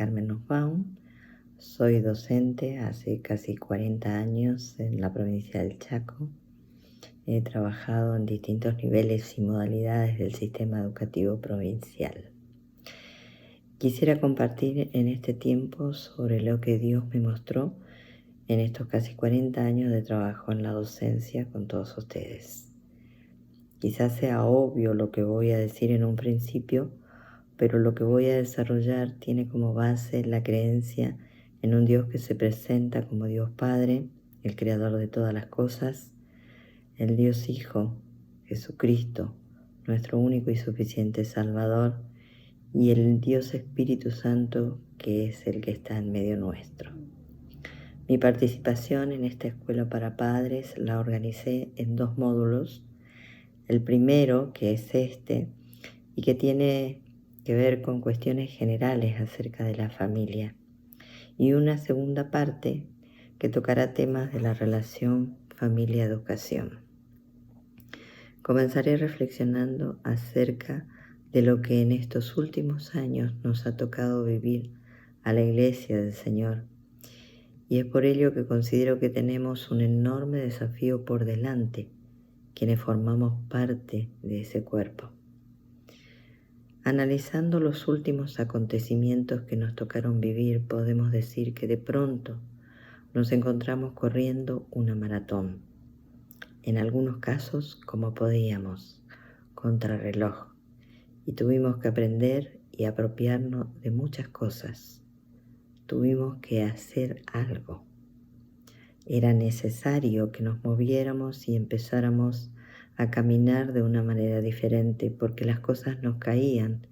Carmen Nussbaum, soy docente hace casi 40 años en la provincia del Chaco. He trabajado en distintos niveles y modalidades del sistema educativo provincial. Quisiera compartir en este tiempo sobre lo que Dios me mostró en estos casi 40 años de trabajo en la docencia con todos ustedes. Quizás sea obvio lo que voy a decir en un principio, pero lo que voy a desarrollar tiene como base la creencia en un Dios que se presenta como Dios Padre, el Creador de todas las cosas, el Dios Hijo, Jesucristo, nuestro único y suficiente Salvador, y el Dios Espíritu Santo, que es el que está en medio nuestro. Mi participación en esta escuela para padres la organicé en 2 módulos. El primero, que es este, y que tiene que ver con cuestiones generales acerca de la familia. Y una segunda parte que tocará temas de la relación familia-educación. Comenzaré reflexionando acerca de lo que en estos últimos años nos ha tocado vivir a la Iglesia del Señor. Y es por ello que considero que tenemos un enorme desafío por delante, quienes formamos parte de ese cuerpo. Analizando los últimos acontecimientos que nos tocaron vivir, podemos decir que de pronto nos encontramos corriendo una maratón. En algunos casos, como podíamos, contrarreloj, y tuvimos que aprender y apropiarnos de muchas cosas. Tuvimos que hacer algo. Era necesario que nos moviéramos y empezáramos a caminar de una manera diferente, porque las cosas nos caían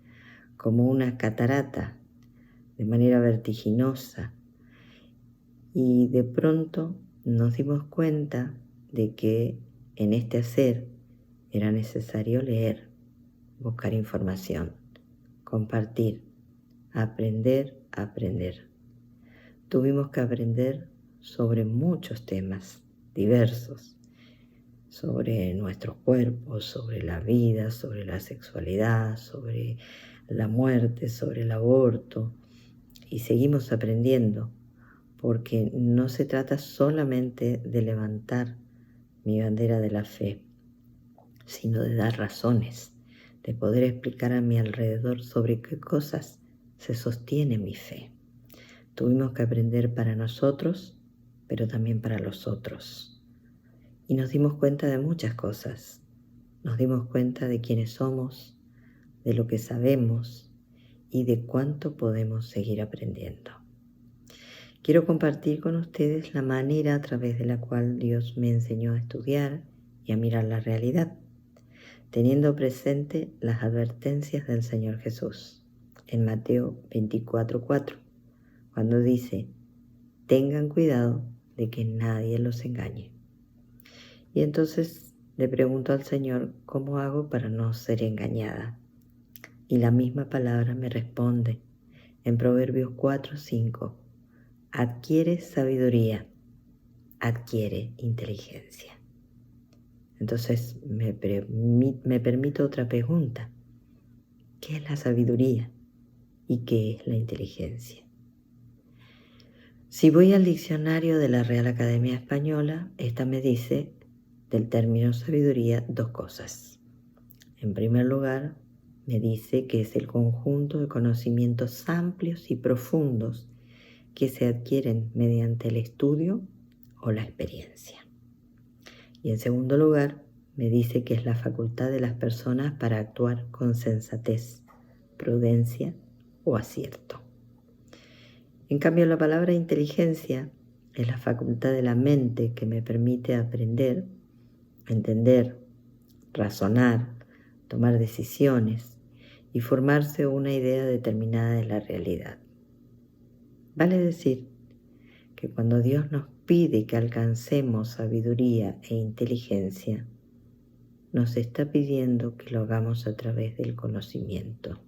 como una catarata, de manera vertiginosa, y de pronto nos dimos cuenta de que en este hacer era necesario leer, buscar información, compartir, aprender. Tuvimos que aprender sobre muchos temas diversos, sobre nuestros cuerpos, sobre la vida, sobre la sexualidad, sobre la muerte, sobre el aborto, y seguimos aprendiendo, porque no se trata solamente de levantar mi bandera de la fe, sino de dar razones, de poder explicar a mi alrededor sobre qué cosas se sostiene mi fe. Tuvimos que aprender para nosotros, pero también para los otros. Y nos dimos cuenta de muchas cosas. Nos dimos cuenta de quiénes somos, de lo que sabemos y de cuánto podemos seguir aprendiendo. Quiero compartir con ustedes la manera a través de la cual Dios me enseñó a estudiar y a mirar la realidad, teniendo presente las advertencias del Señor Jesús en Mateo 24:4, cuando dice: tengan cuidado de que nadie los engañe. Y entonces le pregunto al Señor, ¿cómo hago para no ser engañada? Y la misma palabra me responde en Proverbios 4:5, adquiere sabiduría, adquiere inteligencia. Entonces me permito otra pregunta. ¿Qué es la sabiduría y qué es la inteligencia? Si voy al diccionario de la Real Academia Española, esta me dice del término sabiduría 2 cosas. En primer lugar, me dice que es el conjunto de conocimientos amplios y profundos que se adquieren mediante el estudio o la experiencia. Y en segundo lugar, me dice que es la facultad de las personas para actuar con sensatez, prudencia o acierto. En cambio, la palabra inteligencia es la facultad de la mente que me permite aprender, entender, razonar, tomar decisiones y formarse una idea determinada de la realidad. Vale decir que cuando Dios nos pide que alcancemos sabiduría e inteligencia, nos está pidiendo que lo hagamos a través del conocimiento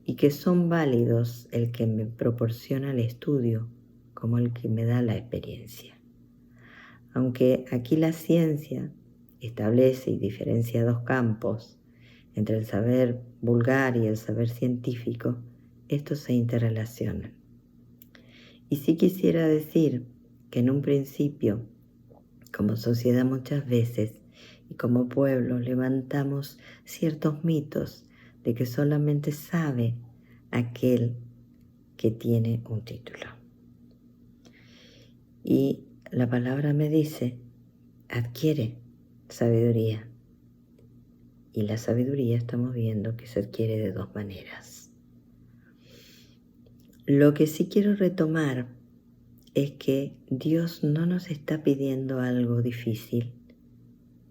y que son válidos el que me proporciona el estudio como el que me da la experiencia. Aunque aquí la ciencia establece y diferencia 2 campos, entre el saber vulgar y el saber científico, estos se interrelacionan. Y sí quisiera decir que en un principio, como sociedad muchas veces y como pueblo, levantamos ciertos mitos de que solamente sabe aquel que tiene un título. Y la palabra me dice, adquiere sabiduría. Y la sabiduría estamos viendo que se adquiere de dos maneras. Lo que sí quiero retomar es que Dios no nos está pidiendo algo difícil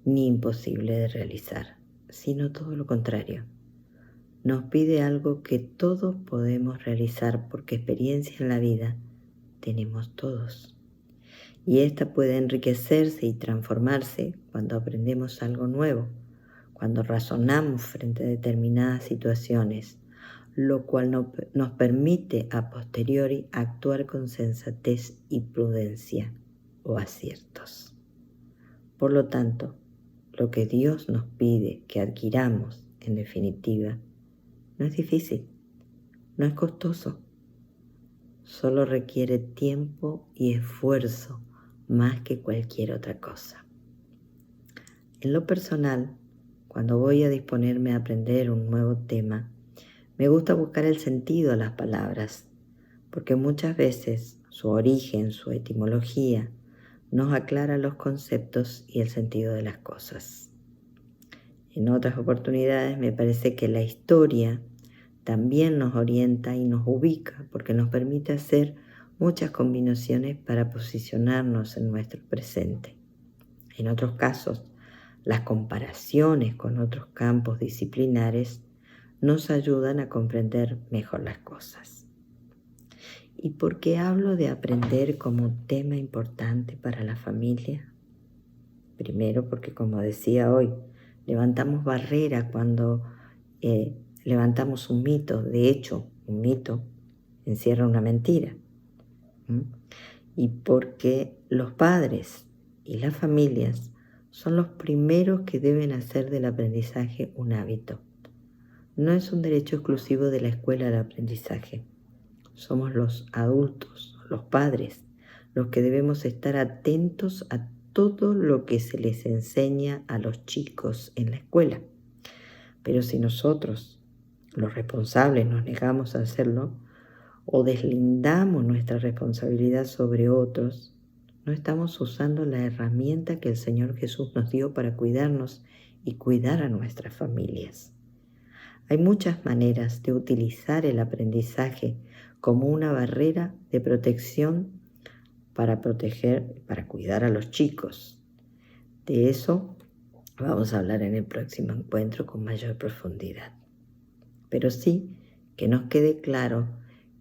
ni imposible de realizar, sino todo lo contrario. Nos pide algo que todos podemos realizar porque experiencia en la vida tenemos todos. Y esta puede enriquecerse y transformarse cuando aprendemos algo nuevo, cuando razonamos frente a determinadas situaciones, lo cual nos permite a posteriori actuar con sensatez y prudencia o aciertos. Por lo tanto, lo que Dios nos pide que adquiramos, en definitiva, no es difícil, no es costoso, solo requiere tiempo y esfuerzo más que cualquier otra cosa. En lo personal, cuando voy a disponerme a aprender un nuevo tema, me gusta buscar el sentido a las palabras, porque muchas veces su origen, su etimología, nos aclara los conceptos y el sentido de las cosas. En otras oportunidades me parece que la historia también nos orienta y nos ubica porque nos permite hacer muchas combinaciones para posicionarnos en nuestro presente. En otros casos, las comparaciones con otros campos disciplinares nos ayudan a comprender mejor las cosas. ¿Y por qué hablo de aprender como un tema importante para la familia? Primero porque, como decía hoy, levantamos barrera cuando levantamos un mito. De hecho, un mito encierra una mentira. Y porque los padres y las familias son los primeros que deben hacer del aprendizaje un hábito. No es un derecho exclusivo de la escuela al aprendizaje. Somos los adultos, los padres, los que debemos estar atentos a todo lo que se les enseña a los chicos en la escuela. Pero si nosotros, los responsables, nos negamos a hacerlo o deslindamos nuestra responsabilidad sobre otros, no estamos usando la herramienta que el Señor Jesús nos dio para cuidarnos y cuidar a nuestras familias. Hay muchas maneras de utilizar el aprendizaje como una barrera de protección para proteger, para cuidar a los chicos. De eso vamos a hablar en el próximo encuentro con mayor profundidad. Pero sí que nos quede claro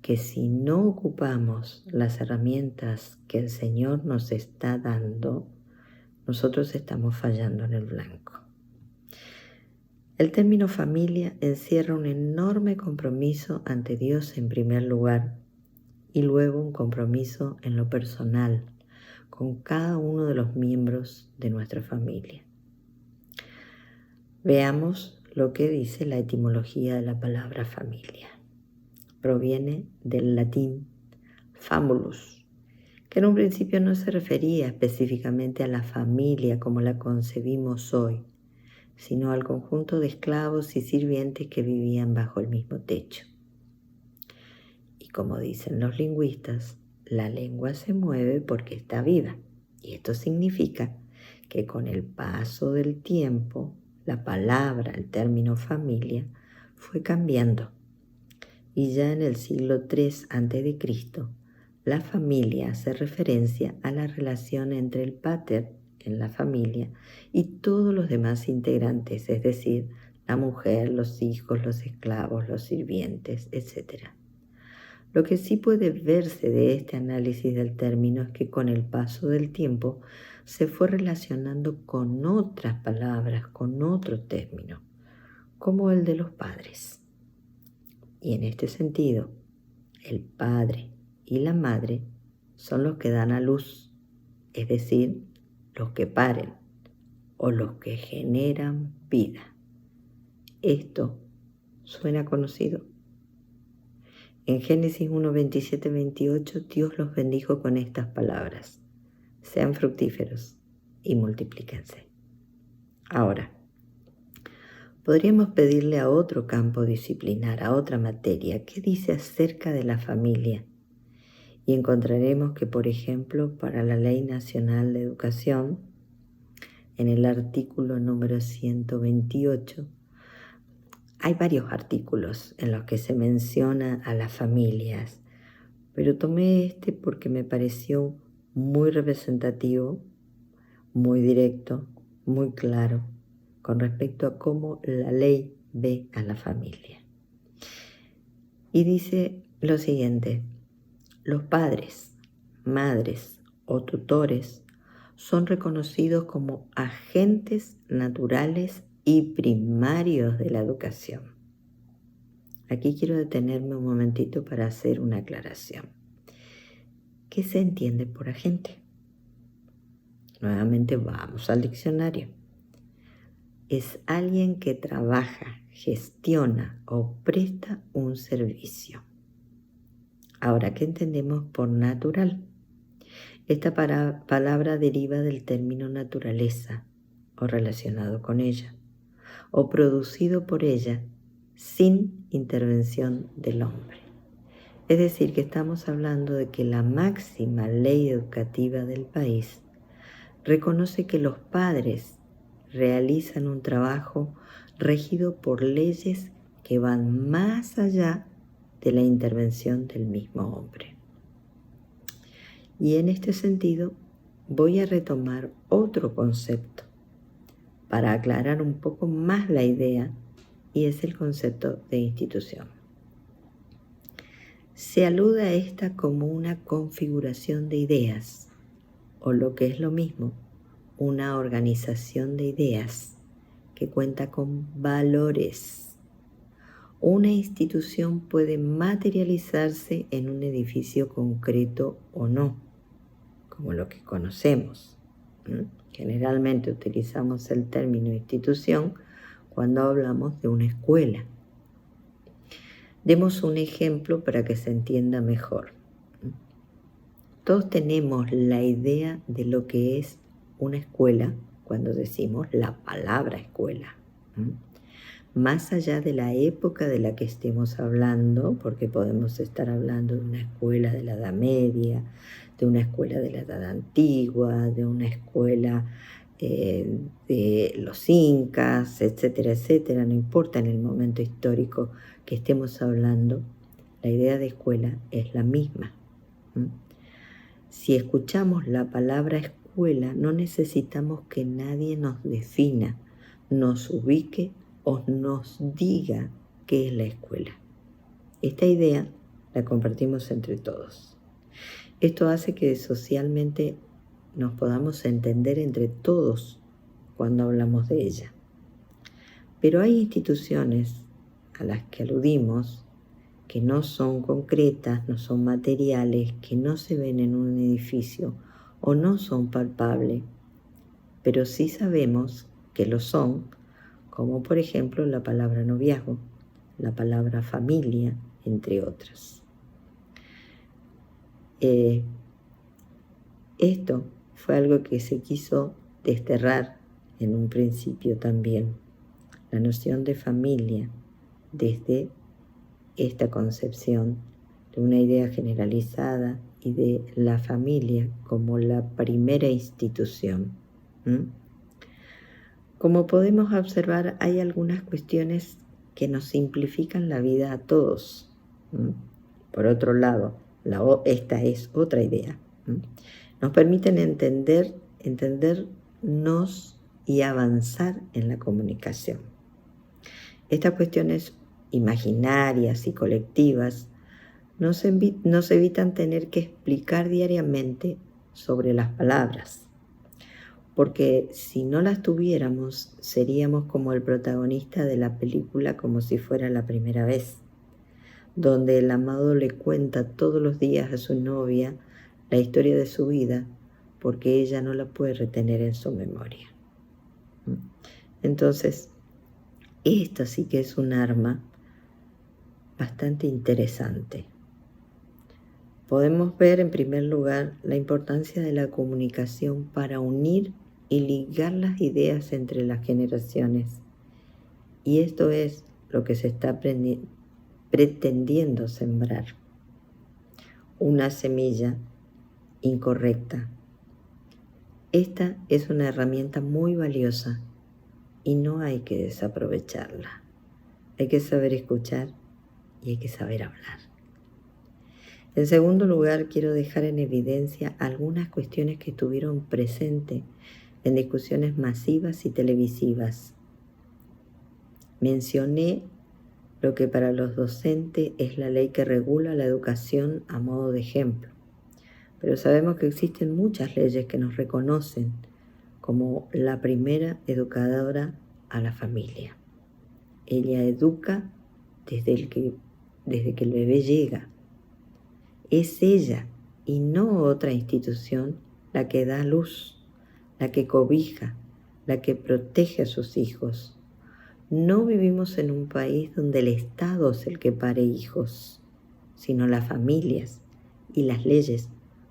que si no ocupamos las herramientas que el Señor nos está dando, nosotros estamos fallando en el blanco. El término familia encierra un enorme compromiso ante Dios en primer lugar y luego un compromiso en lo personal con cada uno de los miembros de nuestra familia. Veamos lo que dice la etimología de la palabra familia. Proviene del latín famulus, que en un principio no se refería específicamente a la familia como la concebimos hoy, sino al conjunto de esclavos y sirvientes que vivían bajo el mismo techo. Y como dicen los lingüistas, la lengua se mueve porque está viva. Y esto significa que con el paso del tiempo, la palabra, el término familia, fue cambiando. Y ya en el siglo III a.C., la familia hace referencia a la relación entre el pater en la familia y todos los demás integrantes, es decir, la mujer, los hijos, los esclavos, los sirvientes, etc. Lo que sí puede verse de este análisis del término es que con el paso del tiempo se fue relacionando con otras palabras, con otro término, como el de los padres. Y en este sentido, el padre y la madre son los que dan a luz, es decir, los que paren o los que generan vida. Esto suena conocido. En Génesis 1, 27, 28, Dios los bendijo con estas palabras: sean fructíferos y multiplíquense. Ahora, podríamos pedirle a otro campo disciplinar, a otra materia, ¿qué dice acerca de la familia? Y encontraremos que, por ejemplo, para la Ley Nacional de Educación, en el artículo número 128, hay varios artículos en los que se menciona a las familias, pero tomé este porque me pareció muy representativo, muy directo, muy claro, con respecto a cómo la ley ve a la familia. Y dice lo siguiente: los padres, madres o tutores son reconocidos como agentes naturales y primarios de la educación. Aquí quiero detenerme un momentito para hacer una aclaración. ¿Qué se entiende por agente? Nuevamente vamos al diccionario. Es alguien que trabaja, gestiona o presta un servicio. Ahora, ¿qué entendemos por natural? Esta palabra deriva del término naturaleza o relacionado con ella, o producido por ella sin intervención del hombre. Es decir, que estamos hablando de que la máxima ley educativa del país reconoce que los padres realizan un trabajo regido por leyes que van más allá de la intervención del mismo hombre. Y en este sentido voy a retomar otro concepto para aclarar un poco más la idea, y es el concepto de institución. Se alude a esta como una configuración de ideas, o lo que es lo mismo, una organización de ideas que cuenta con valores. Una institución puede materializarse en un edificio concreto o no, como lo que conocemos. Generalmente utilizamos el término institución cuando hablamos de una escuela. Demos un ejemplo para que se entienda mejor. Todos tenemos la idea de lo que es una escuela cuando decimos la palabra escuela. Más allá de la época de la que estemos hablando, porque podemos estar hablando de una escuela de la Edad Media, de una escuela de la Edad Antigua, de una escuela de los incas, etcétera, etcétera, no importa en el momento histórico que estemos hablando, la idea de escuela es la misma. Si escuchamos la palabra escuela, no necesitamos que nadie nos defina, nos ubique o nos diga qué es la escuela. Esta idea la compartimos entre todos. Esto hace que socialmente nos podamos entender entre todos cuando hablamos de ella. Pero hay instituciones a las que aludimos que no son concretas, no son materiales, que no se ven en un edificio o no son palpables, pero sí sabemos que lo son, como por ejemplo la palabra noviazgo, la palabra familia, entre otras. Esto fue algo que se quiso desterrar en un principio también, la noción de familia desde esta concepción de una idea generalizada y de la familia como la primera institución. Como podemos observar, hay algunas cuestiones que nos simplifican la vida a todos. Por otro lado, esta es otra idea. Nos permiten entendernos y avanzar en la comunicación. Estas cuestiones imaginarias y colectivas nos evitan tener que explicar diariamente sobre las palabras, porque si no las tuviéramos, seríamos como el protagonista de la película Como si fuera la primera vez, donde el amado le cuenta todos los días a su novia la historia de su vida, porque ella no la puede retener en su memoria. Entonces, esta sí que es un arma bastante interesante podemos ver en primer lugar la importancia de la comunicación para unir y ligar las ideas entre las generaciones. Y esto es lo que se está pretendiendo sembrar. Una semilla incorrecta. Esta es una herramienta muy valiosa y no hay que desaprovecharla. Hay que saber escuchar y hay que saber hablar. En segundo lugar, quiero dejar en evidencia algunas cuestiones que estuvieron presentes en discusiones masivas y televisivas. Mencioné lo que para los docentes es la ley que regula la educación a modo de ejemplo, pero sabemos que existen muchas leyes que nos reconocen como la primera educadora a la familia. Ella educa desde que el bebé llega. Es ella y no otra institución la que da luz, la que cobija, la que protege a sus hijos. No vivimos en un país donde el Estado es el que pare hijos, sino las familias y las leyes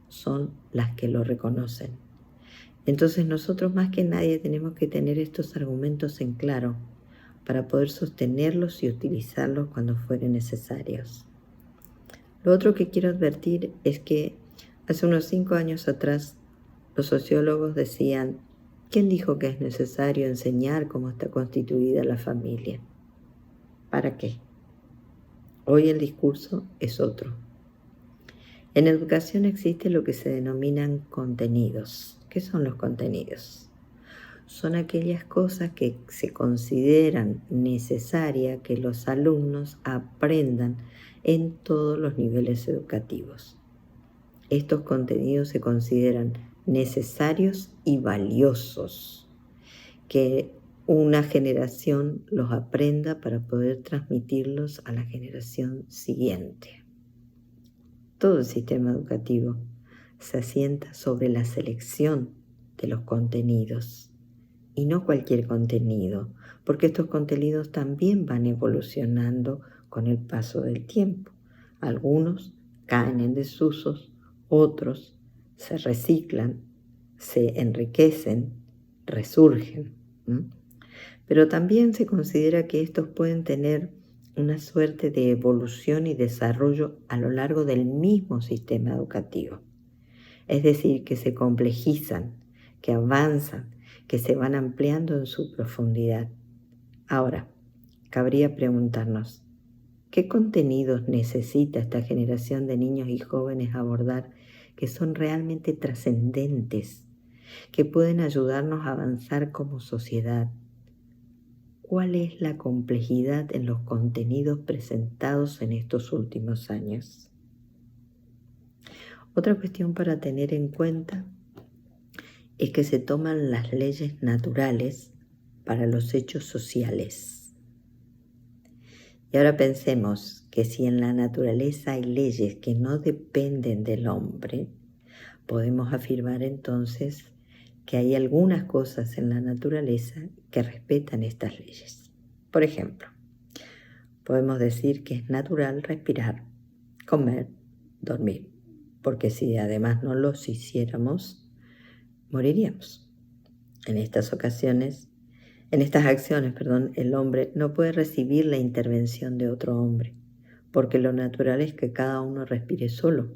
son las que lo reconocen. Entonces nosotros más que nadie tenemos que tener estos argumentos en claro para poder sostenerlos y utilizarlos cuando fueren necesarios. Lo otro que quiero advertir es que hace unos 5 años atrás los sociólogos decían: ¿quién dijo que es necesario enseñar cómo está constituida la familia? ¿Para qué? Hoy el discurso es otro. En educación existe lo que se denominan contenidos. ¿Qué son los contenidos? Son aquellas cosas que se consideran necesarias que los alumnos aprendan en todos los niveles educativos. Estos contenidos se consideran necesarios y valiosos, que una generación los aprenda para poder transmitirlos a la generación siguiente. Todo el sistema educativo se asienta sobre la selección de los contenidos y no cualquier contenido, porque estos contenidos también van evolucionando con el paso del tiempo. Algunos caen en desusos, otros se reciclan, se enriquecen, resurgen. Pero también se considera que estos pueden tener una suerte de evolución y desarrollo a lo largo del mismo sistema educativo. Es decir, que se complejizan, que avanzan, que se van ampliando en su profundidad. Ahora, cabría preguntarnos, ¿qué contenidos necesita esta generación de niños y jóvenes abordar que son realmente trascendentes, que pueden ayudarnos a avanzar como sociedad? ¿Cuál es la complejidad en los contenidos presentados en estos últimos años? Otra cuestión para tener en cuenta es que se toman las leyes naturales para los hechos sociales. Y ahora pensemos que si en la naturaleza hay leyes que no dependen del hombre, podemos afirmar entonces que hay algunas cosas en la naturaleza que respetan estas leyes. Por ejemplo, podemos decir que es natural respirar, comer, dormir, porque si además no los hiciéramos, moriríamos. En estas acciones, el hombre no puede recibir la intervención de otro hombre, porque lo natural es que cada uno respire solo.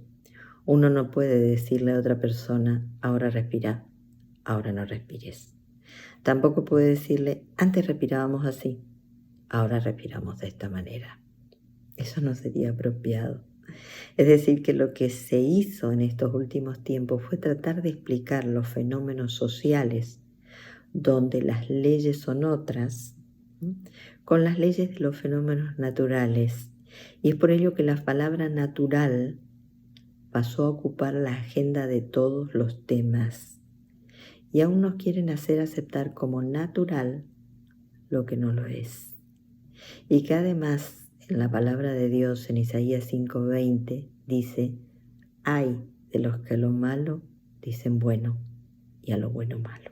Uno no puede decirle a otra persona: ahora respira, ahora no respires. Tampoco puede decirle: antes respirábamos así, ahora respiramos de esta manera. Eso no sería apropiado. Es decir, que lo que se hizo en estos últimos tiempos fue tratar de explicar los fenómenos sociales donde las leyes son otras, con las leyes de los fenómenos naturales. Y es por ello que la palabra natural pasó a ocupar la agenda de todos los temas. Y aún nos quieren hacer aceptar como natural lo que no lo es. Y que además en la palabra de Dios en Isaías 5:20 dice: ay de los que a lo malo dicen bueno y a lo bueno malo.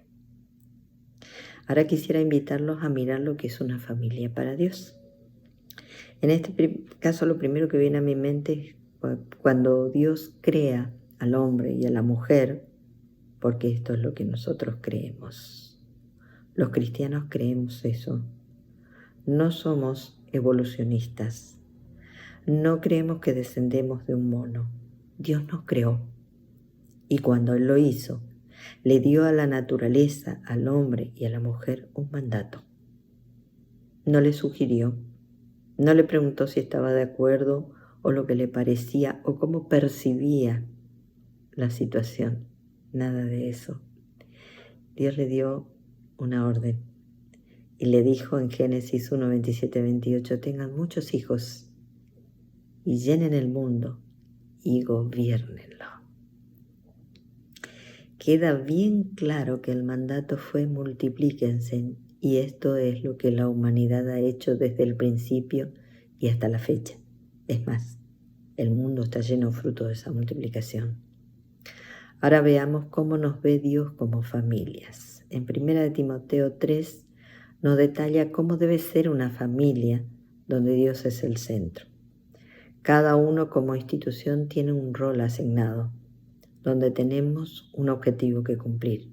Ahora quisiera invitarlos a mirar lo que es una familia para Dios. En este caso lo primero que viene a mi mente es Cuando Dios crea al hombre y a la mujer, porque esto es lo que nosotros creemos. Los cristianos creemos eso. No somos evolucionistas. No creemos que descendemos de un mono. Dios nos creó. Y cuando Él lo hizo, le dio a la naturaleza, al hombre y a la mujer un mandato. No le sugirió, no le preguntó si estaba de acuerdo o lo que le parecía o cómo percibía la situación. Nada de eso. Dios le dio una orden y le dijo en Génesis 1, 27, 28, tengan muchos hijos y llenen el mundo y gobiernenlo. Queda bien claro que el mandato fue multiplíquense, y esto es lo que la humanidad ha hecho desde el principio y hasta la fecha. Es más, el mundo está lleno fruto de esa multiplicación. Ahora veamos cómo nos ve Dios como familias. En 1 Timoteo 3 nos detalla cómo debe ser una familia donde Dios es el centro. Cada uno como institución tiene un rol asignado, donde tenemos un objetivo que cumplir.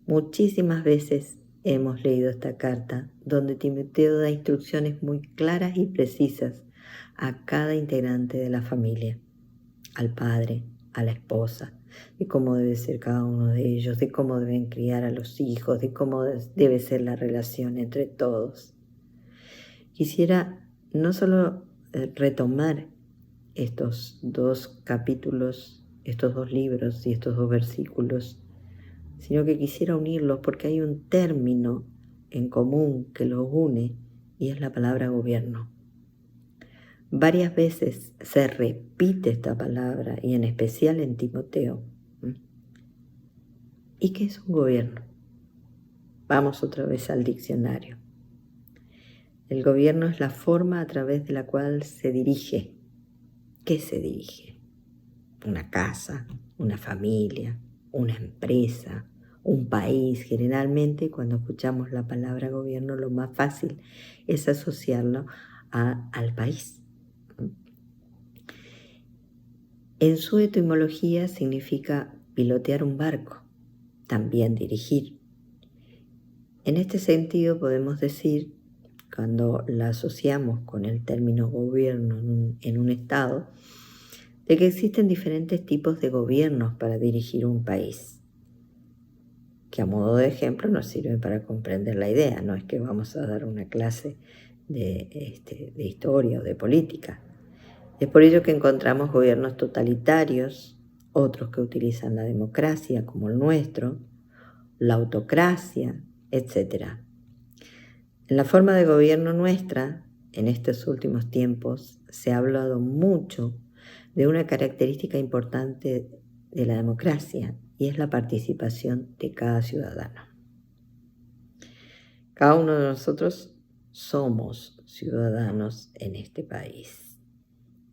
Muchísimas veces hemos leído esta carta donde Timoteo da instrucciones muy claras y precisas a cada integrante de la familia, al padre, a la esposa, de cómo debe ser cada uno de ellos, de cómo deben criar a los hijos, de cómo debe ser la relación entre todos. Quisiera no solo retomar estos dos capítulos, estos dos libros y estos dos versículos, sino que quisiera unirlos porque hay un término en común que los une y es la palabra gobierno. Varias veces se repite esta palabra y en especial en Timoteo. ¿Y qué es un gobierno? Vamos otra vez al diccionario. El gobierno es la forma a través de la cual se dirige. ¿Qué se dirige? Una casa, una familia, una empresa, un país. Generalmente cuando escuchamos la palabra gobierno lo más fácil es asociarlo al país. En su etimología significa pilotear un barco, también dirigir. En este sentido podemos decir, cuando la asociamos con el término gobierno en un estado, de que existen diferentes tipos de gobiernos para dirigir un país, que a modo de ejemplo nos sirven para comprender la idea. No es que vamos a dar una clase de historia o de política. Es por ello que encontramos gobiernos totalitarios, otros que utilizan la democracia como el nuestro, la autocracia, etc. En la forma de gobierno nuestra, en estos últimos tiempos, se ha hablado mucho de una característica importante de la democracia y es la participación de cada ciudadano. Cada uno de nosotros somos ciudadanos en este país.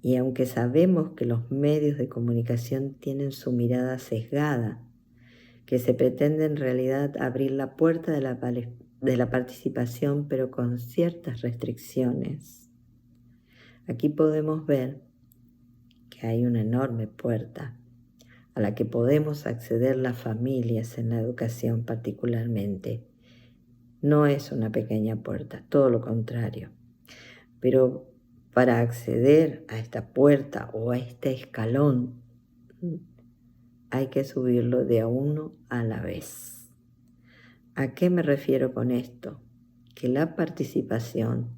Y aunque sabemos que los medios de comunicación tienen su mirada sesgada, que se pretende en realidad abrir la puerta de la participación, pero con ciertas restricciones, aquí podemos ver que hay una enorme puerta a la que podemos acceder las familias en la educación particularmente. No es una pequeña puerta, todo lo contrario. Pero para acceder a esta puerta o a este escalón, hay que subirlo de a uno a la vez. ¿A qué me refiero con esto? Que la participación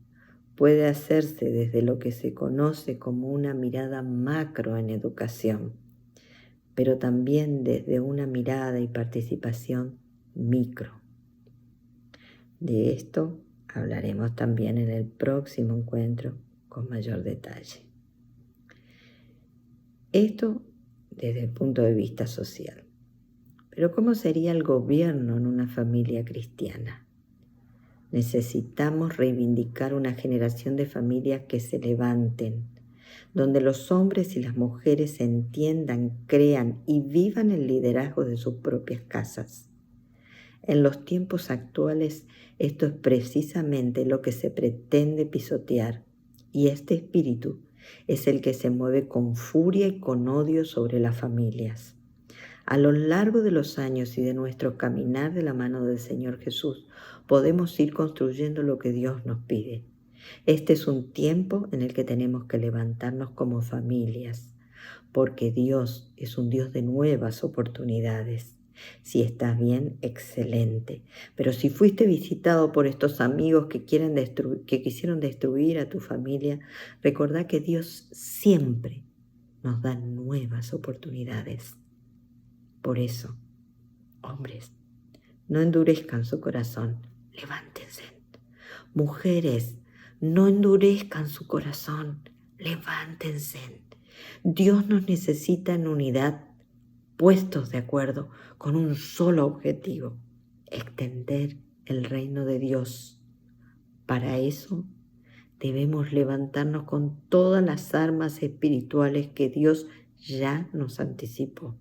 puede hacerse desde lo que se conoce como una mirada macro en educación, pero también desde una mirada y participación micro. De esto hablaremos también en el próximo encuentro con mayor detalle. Esto desde el punto de vista social. Pero ¿cómo sería el gobierno en una familia cristiana? Necesitamos reivindicar una generación de familias que se levanten, donde los hombres y las mujeres entiendan, crean y vivan el liderazgo de sus propias casas. En los tiempos actuales, esto es precisamente lo que se pretende pisotear, y este espíritu Es el que se mueve con furia y con odio sobre las familias. A lo largo de los años y de nuestro caminar de la mano del Señor Jesús, podemos ir construyendo lo que Dios nos pide. Este es un tiempo en el que tenemos que levantarnos como familias, porque Dios es un Dios de nuevas oportunidades. Si estás bien, excelente. Pero si fuiste visitado por estos amigos que quisieron destruir a tu familia, recordá que Dios siempre nos da nuevas oportunidades. Por eso, hombres, no endurezcan su corazón, levántense. Mujeres, no endurezcan su corazón, levántense. Dios nos necesita en unidad, puestos de acuerdo con un solo objetivo: extender el reino de Dios. Para eso debemos levantarnos con todas las armas espirituales que Dios ya nos anticipó.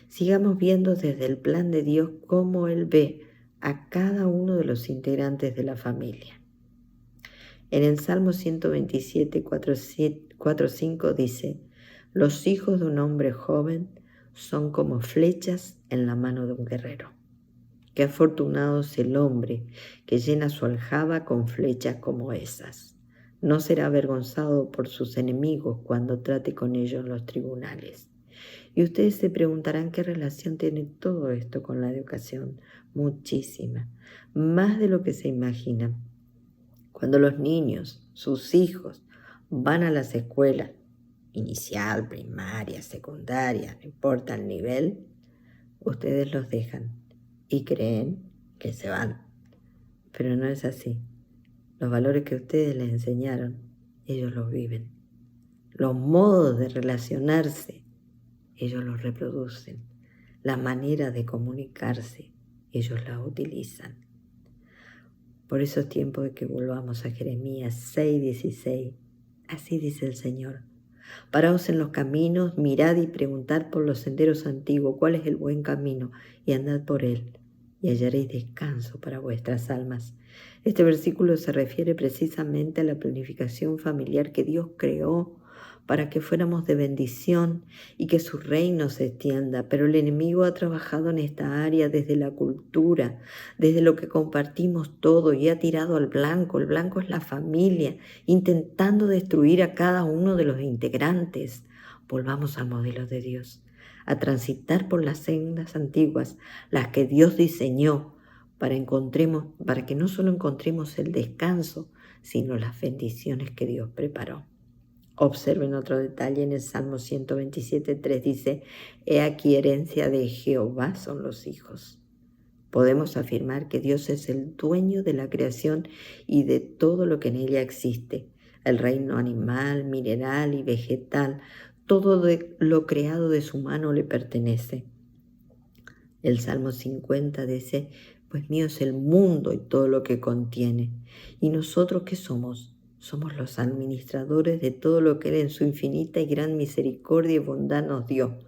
Sigamos viendo desde el plan de Dios cómo Él ve a cada uno de los integrantes de la familia. En el Salmo 127, 4-5 dice: los hijos de un hombre joven son como flechas en la mano de un guerrero. Qué afortunado es el hombre que llena su aljaba con flechas como esas. No será avergonzado por sus enemigos cuando trate con ellos en los tribunales. Y ustedes se preguntarán qué relación tiene todo esto con la educación. Muchísima, más de lo que se imaginan. Cuando los niños, sus hijos, van a las escuelas, inicial, primaria, secundaria, no importa el nivel, ustedes los dejan y creen que se van. Pero no es así. Los valores que ustedes les enseñaron, ellos los viven. Los modos de relacionarse, ellos los reproducen. La manera de comunicarse, ellos la utilizan. Por eso es tiempo de que volvamos a Jeremías 6:16. Así dice el Señor: paraos en los caminos, mirad y preguntad por los senderos antiguos cuál es el buen camino, y andad por él, y hallaréis descanso para vuestras almas. Este versículo se refiere precisamente a la planificación familiar que Dios creó para que fuéramos de bendición y que su reino se extienda, pero el enemigo ha trabajado en esta área desde la cultura, desde lo que compartimos todo, y ha tirado al blanco. El blanco es la familia, intentando destruir a cada uno de los integrantes. Volvamos al modelo de Dios, a transitar por las sendas antiguas, las que Dios diseñó para que no solo encontremos el descanso, sino las bendiciones que Dios preparó. Observen otro detalle en el Salmo 127:3 dice: he aquí herencia de Jehová son los hijos. Podemos afirmar que Dios es el dueño de la creación y de todo lo que en ella existe. El reino animal, mineral y vegetal, todo lo creado de su mano le pertenece. El Salmo 50 dice: pues mío es el mundo y todo lo que contiene. ¿Y nosotros qué somos? Somos los administradores de todo lo que Él en su infinita y gran misericordia y bondad nos dio: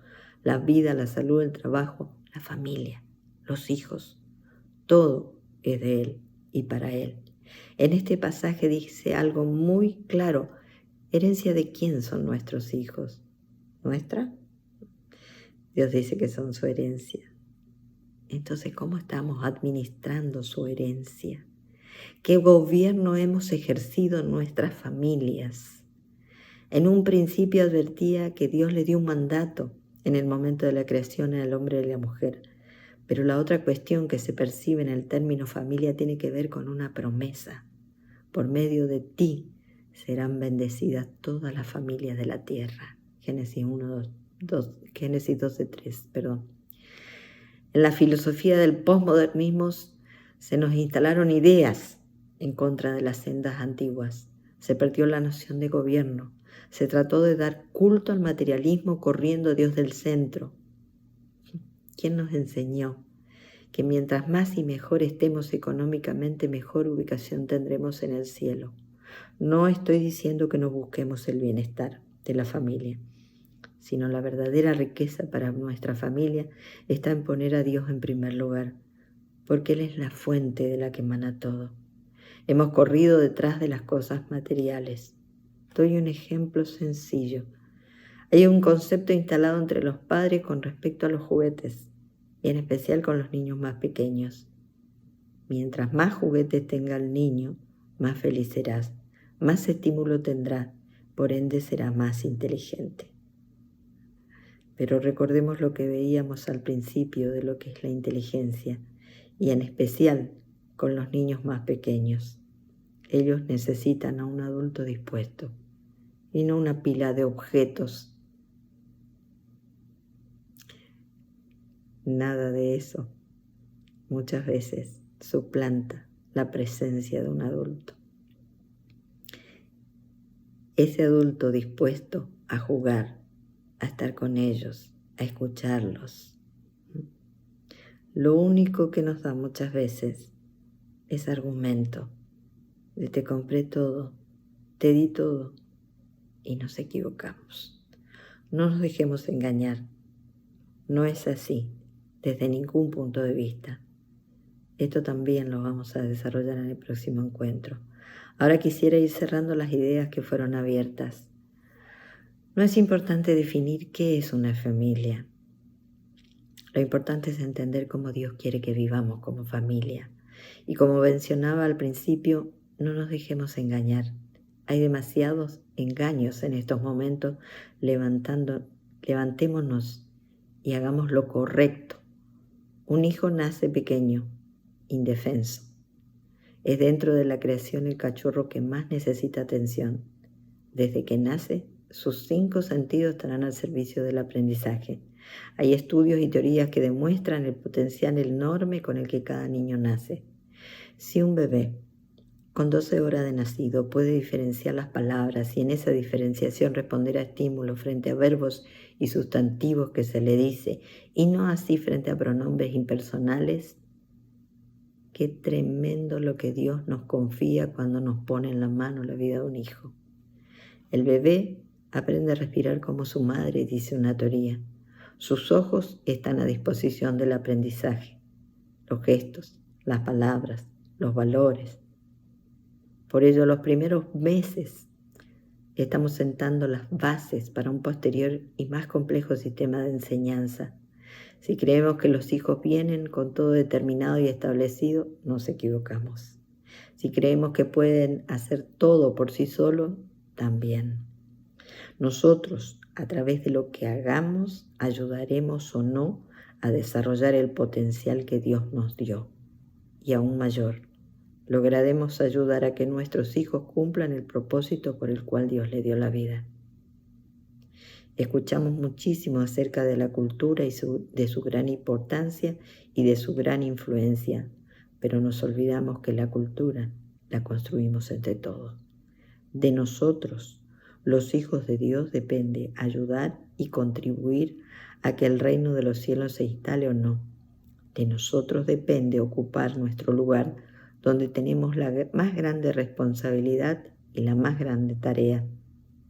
la vida, la salud, el trabajo, la familia, los hijos. Todo es de Él y para Él. En este pasaje dice algo muy claro: ¿herencia de quién son nuestros hijos? ¿Nuestra? Dios dice que son su herencia. Entonces, ¿cómo estamos administrando su herencia? ¿Qué gobierno hemos ejercido en nuestras familias? En un principio advertía que Dios le dio un mandato en el momento de la creación al hombre y a la mujer. Pero la otra cuestión que se percibe en el término familia tiene que ver con una promesa. Por medio de ti serán bendecidas todas las familias de la tierra. Génesis 12:3, perdón. En la filosofía del posmodernismo se nos instalaron ideas en contra de las sendas antiguas. Se perdió la noción de gobierno. Se trató de dar culto al materialismo corriendo a Dios del centro. ¿Quién nos enseñó que mientras más y mejor estemos económicamente, mejor ubicación tendremos en el cielo? No estoy diciendo que no busquemos el bienestar de la familia, sino la verdadera riqueza para nuestra familia está en poner a Dios en primer lugar, porque Él es la fuente de la que emana todo. Hemos corrido detrás de las cosas materiales, Doy un ejemplo sencillo. Hay un concepto instalado entre los padres con respecto a los juguetes, y en especial con los niños más pequeños. Mientras más juguetes tenga el niño, más feliz serás, más estímulo tendrá, por ende será más inteligente. Pero recordemos lo que veíamos al principio de lo que es la inteligencia, y en especial con los niños más pequeños. Ellos necesitan a un adulto dispuesto, y no una pila de objetos. Nada de eso muchas veces suplanta la presencia de un adulto. Ese adulto dispuesto a jugar, a estar con ellos, a escucharlos. Lo único que nos da muchas veces es argumento de te compré todo, te di todo, y nos equivocamos. No nos dejemos engañar. No es así desde ningún punto de vista. Esto también lo vamos a desarrollar en el próximo encuentro. Ahora quisiera ir cerrando las ideas que fueron abiertas. No es importante definir qué es una familia. Lo importante es entender cómo Dios quiere que vivamos como familia. Y como mencionaba al principio, no nos dejemos engañar. Hay demasiados engaños en estos momentos. Levantémonos y hagamos lo correcto. Un hijo nace pequeño, indefenso. Es dentro de la creación el cachorro que más necesita atención. Desde que nace, sus 5 sentidos estarán al servicio del aprendizaje. Hay estudios y teorías que demuestran el potencial enorme con el que cada niño nace. Si un bebé con 12 horas de nacido puede diferenciar las palabras y en esa diferenciación responder a estímulos frente a verbos y sustantivos que se le dice, y no así frente a pronombres impersonales, qué tremendo lo que Dios nos confía cuando nos pone en la mano la vida de un hijo. El bebé aprende a respirar como su madre, dice una teoría. Sus ojos están a disposición del aprendizaje. Los gestos, las palabras, los valores. Por ello, los primeros meses estamos sentando las bases para un posterior y más complejo sistema de enseñanza. Si creemos que los hijos vienen con todo determinado y establecido, nos equivocamos. Si creemos que pueden hacer todo por sí solos, también. Nosotros, a través de lo que hagamos, ayudaremos o no a desarrollar el potencial que Dios nos dio. Y aún mayor, lograremos ayudar a que nuestros hijos cumplan el propósito por el cual Dios le dio la vida. Escuchamos muchísimo acerca de la cultura y de su gran importancia y de su gran influencia, pero nos olvidamos que la cultura la construimos entre todos. De nosotros, los hijos de Dios, depende ayudar y contribuir a que el reino de los cielos se instale o no. De nosotros depende ocupar nuestro lugar donde tenemos la más grande responsabilidad y la más grande tarea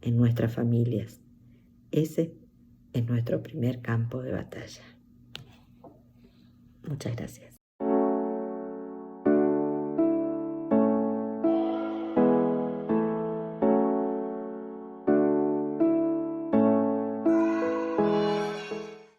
en nuestras familias. Ese es nuestro primer campo de batalla. Muchas gracias.